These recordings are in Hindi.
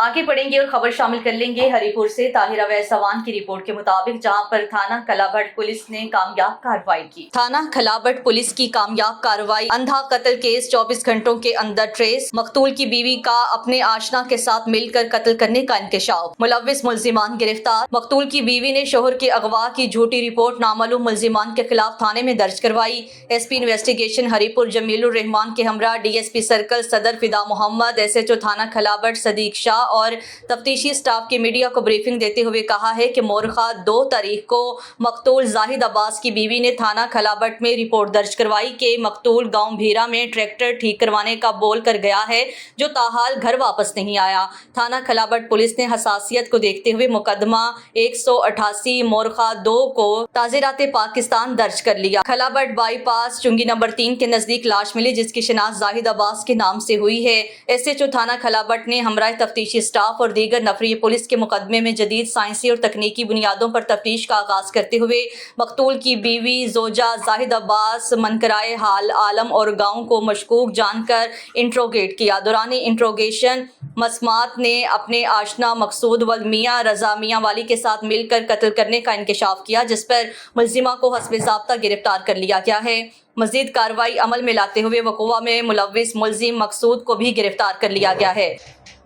आगे बढ़ेंगे और खबर शामिल कर लेंगे हरिपुर से ताहिरा वैसवान की रिपोर्ट के मुताबिक, जहां पर थाना कलाबट पुलिस ने कामयाब कार्रवाई की। थाना कलाबट पुलिस की कामयाब कार्रवाई। अंधा कत्ल केस 24 घंटों के अंदर ट्रेस। मकतूल की बीवी का अपने आशना के साथ मिलकर कत्ल करने का इंकशाफ। मुलव्विस मुल्जिमान गिरफ्तार। मकतूल की बीवी ने शोहर के अगवा की झूठी रिपोर्ट नामालूम मुल्जिमान के खिलाफ थाने में दर्ज करवाई। एसपी इन्वेस्टिगेशन हरिपुर जमीलुर रहमान के हमरा डीएसपी सर्कल सदर फिदा मोहम्मद, एसएचओ थाना खलाबट सदीक शाह और तफ्तीशी स्टाफ की मीडिया को ब्रीफिंग देते हुए कहा है कि मोरखा 2 तारीख को मकतूल जाहिद अब्बास की बीवी ने थाना खलाबट में रिपोर्ट दर्ज करवाई कि मकतूल गांव भीरा में ट्रैक्टर ठीक करवाने का बोल कर गया है, जो ताहाल घर वापस नहीं आया। थाना खलाबट पुलिस ने हसासियत को देखते हुए मुकदमा 188 मोरखा 2 को ताज़ीरात पाकिस्तान दर्ज कर लिया। खलाबट बाईपास चुंगी नंबर 3 के नजदीक लाश मिली, जिसकी शिनाख्त जाहिद अब्बास के नाम से हुई है। एसएचओ थाना खलाबट ने हमरा तफ्तीशी स्टाफ और दीगर नफरी पुलिस के मुकदमे में जदीद साइंसी और तकनीकी बुनियादों पर तफ्तीश का आगाज करते हुए मकतूल की बीवी जोजा जाहिद अब्बास मनकराए हाल आलम और गांव को मशकूक जानकर इंट्रोगेट किया। दौरान इंट्रोगेशन मसमात ने अपने आशना मकसूद वल मियाँ रजा मियाँ वाली के साथ मिलकर कत्ल करने का इंकशाफ किया, जिस पर मुल्जिमा को हस्बे ज़ाब्ता गिरफ्तार कर लिया गया है। मजीद कार्रवाई अमल में लाते हुए वक़ुआ में मुलव्विस मुल्जिम मकसूद को भी गिरफ्तार कर लिया गया है।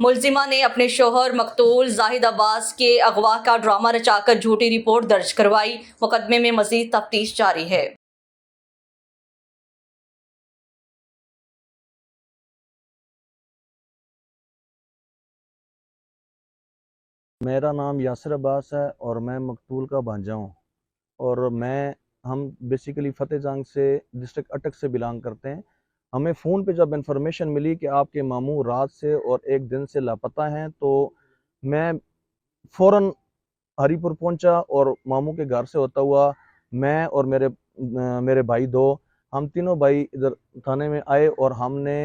मुल्जिमा ने अपने शोहर मकतूल जाहिद अब्बास के अगवा का ड्रामा रचाकर झूठी रिपोर्ट दर्ज करवाई। मुकदमे में मजीद तफ्तीश जारी है। मेरा नाम यासिर अब्बास है और मैं मकतूल का भांजा हूँ। और हम बेसिकली फ़तेह जंग से डिस्ट्रिक्ट अटक से बिलोंग करते हैं। हमें फ़ोन पे जब इन्फॉर्मेशन मिली कि आपके मामू रात से और एक दिन से लापता हैं, तो मैं फ़ौरन हरीपुर पहुंचा और मामू के घर से होता हुआ मैं और मेरे भाई दो, हम तीनों भाई इधर थाने में आए और हमने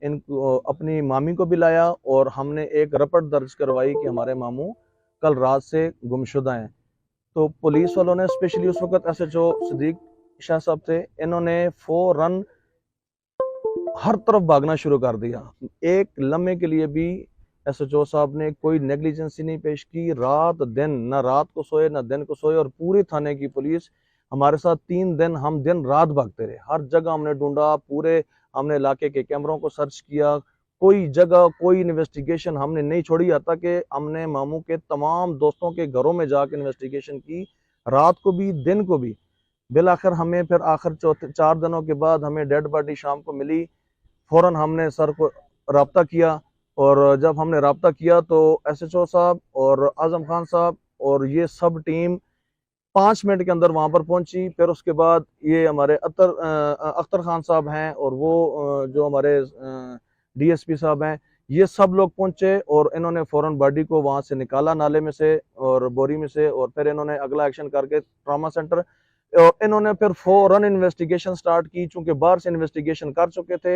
अपनी मामी को भी लाया और हमने एक रिपोर्ट दर्ज करवाई कि हमारे मामू कल रात से गुमशुदा हैं। तो पुलिस वालों ने स्पेशली उस वक्त एसएचओ सदीक शाह साहब थे, इन्होंने फौरन हर तरफ भागना शुरू कर दिया। एक लम्हे के लिए भी एसएचओ साहब ने कोई नेग्लिजेंसी नहीं पेश की। रात दिन, ना रात को सोए ना दिन को सोए, और पूरी थाने की पुलिस हमारे साथ 3 दिन हम दिन रात भागते रहे। हर जगह हमने ढूंढा, पूरे हमने इलाके के कैमरों को सर्च किया, कोई जगह कोई इन्वेस्टिगेशन हमने नहीं छोड़ी। आता कि हमने मामू के तमाम दोस्तों के घरों में जाकर इन्वेस्टिगेशन की, रात को भी दिन को भी। बिल आखिर हमें फिर 4 दिनों के बाद हमें डेड बॉडी शाम को मिली। फौरन हमने सर को रब्ता किया, और जब हमने रब्ता किया तो एसएचओ साहब और आजम खान साहब और ये सब टीम 5 मिनट के अंदर वहां पर पहुंची। फिर उसके बाद ये हमारे अख्तर खान साहब हैं और वो जो हमारे डीएसपी साहब हैं, ये सब लोग पहुंचे और इन्होंने फौरन बॉडी को वहां से निकाला नाले में से और बोरी में से, और फिर इन्होंने अगला एक्शन करके ट्रॉमा सेंटर, और इन्होंने फिर फौरन इन्वेस्टिगेशन स्टार्ट की। चूंकि बाहर से इन्वेस्टिगेशन कर चुके थे